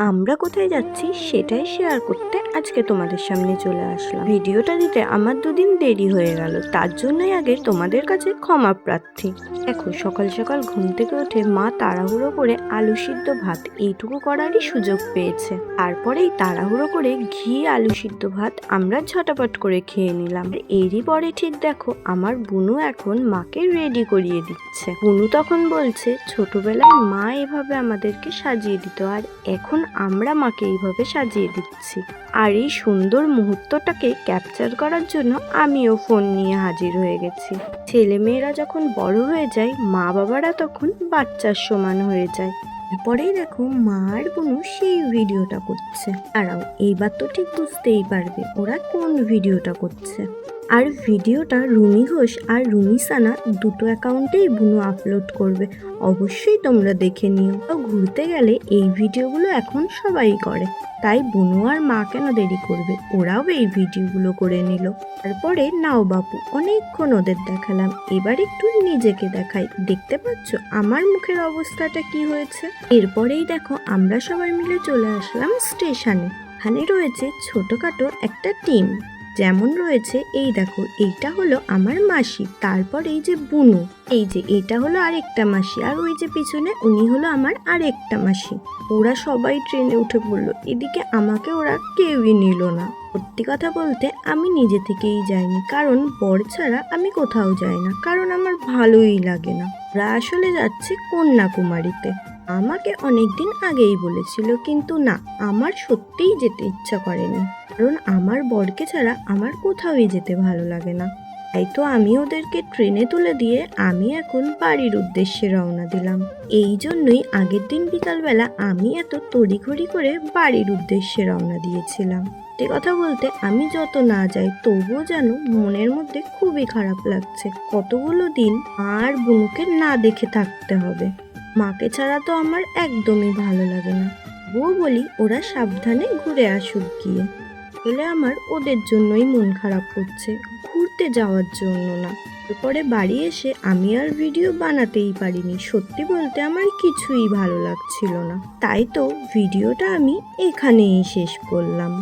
আমরা কোথায় যাচ্ছি সেটাই শেয়ার করতে আজকে তোমাদের সামনে চলে আসলাম। ভিডিওটা দিতে আমার দুদিন দেরি হয়ে গেল, তার জন্যই আগে তোমাদের কাছে ক্ষমা প্রার্থী। দেখো, সকাল সকাল ঘুম থেকে উঠে মা তাড়াহুড়ো করে আলু সিদ্ধ ভাত এইটুকু করারই সুযোগ পেয়েছে। তারপরেই তাড়াহুড়ো করে ঘি আলু সিদ্ধ ভাত আমরা ঝটাপট করে খেয়ে নিলাম। এরই পরে ঠিক দেখো, আমার বুনু এখন মাকে রেডি করিয়ে দিচ্ছে। বুনু তখন বলছে ছোটবেলায় মা এভাবে আমাদেরকে সাজিয়ে দিত, আর এখন আমরা মাকে এইভাবে সাজিয়ে দিচ্ছি। আর এই সুন্দর মুহূর্তটাকে ক্যাপচার করার জন্য আমিও ফোন নিয়ে হাজির হয়ে গেছি। ছেলে মেয়েরা যখন বড় হয়ে যায়, মা বাবারা তখন বাচ্চার সমান হয়ে যায়। এরপরেই দেখো মা আর বুনু সেই ভিডিওটা করছে। দাঁড়াও, এইবার তো ঠিক বুঝতেই পারবে ওরা কোন ভিডিওটা করছে। আর ভিডিওটা রুমি ঘোষ আর রুমি সানা দুটো অ্যাকাউন্টেই বুনু আপলোড করবে, অবশ্যই তোমরা দেখে নিও। ঘুরতে গেলে এই ভিডিওগুলো এখন সবাই করে, তাই বুনু আর মা কেন দেরি করবে, ওরাও এই ভিডিওগুলো করে নিল। তারপরে নাও বাপু, অনেকক্ষণ ওদের দেখালাম, এবার একটু নিজেকে দেখাই। দেখতে পাচ্ছ আমার মুখের অবস্থাটা কি হয়েছে। এরপরেই দেখো আমরা সবাই মিলে চলে আসলাম স্টেশনে। এখানে রয়েছে ছোটখাটো একটা টিম, যেমন রয়েছে এই দেখো, এইটা হলো আমার মাসি, তারপর এই যে বুনু, এই যে এটা হলো আরেকটা মাসি, আর ওই যে পিছনে উনি হলো আমার আরেকটা মাসি। ওরা সবাই ট্রেনে উঠে পড়লো, এদিকে আমাকে ওরা কেউই নিল না। সত্যি কথা বলতে আমি নিজে থেকেই যাইনি, কারণ বর ছাড়া আমি কোথাও যাই না, কারণ আমার ভালোই লাগে না। ওরা আসলে যাচ্ছে কন্যাকুমারীতে। আমাকে অনেকদিন আগেই বলেছিল, কিন্তু না, আমার সত্যিই যেতে ইচ্ছা করেনি, কারণ আমার বরকে ছাড়া আমার কোথাওই যেতে ভালো লাগে না। তাই তো আমি ওদেরকে ট্রেনে তুলে দিয়ে আমি এখন বাড়ির উদ্দেশ্যে রওনা দিলাম। এই জন্যই আগের দিন বিকালবেলা আমি এত তড়িঘড়ি করে বাড়ির উদ্দেশ্যে রওনা দিয়েছিলাম। সত্যি কথা বলতে আমি যত না যাই তবুও যেন মনের মধ্যে খুবই খারাপ লাগছে। কতগুলো দিন আর বুনুকে না দেখে থাকতে হবে। মাকে ছাড়া তো আমার একদমই ভালো লাগে না। তবুও বলি ওরা সাবধানে ঘুরে আসুক গিয়ে। আসলে আমার ওদের জন্যই মন খারাপ করছে, ঘুরতে যাওয়ার জন্য না। এরপরে বাড়ি এসে আমি আর ভিডিও বানাতেই পারিনি। সত্যি বলতে আমার কিছুই ভালো লাগছিল না, তাই তো ভিডিওটা আমি এখানেই শেষ করলাম।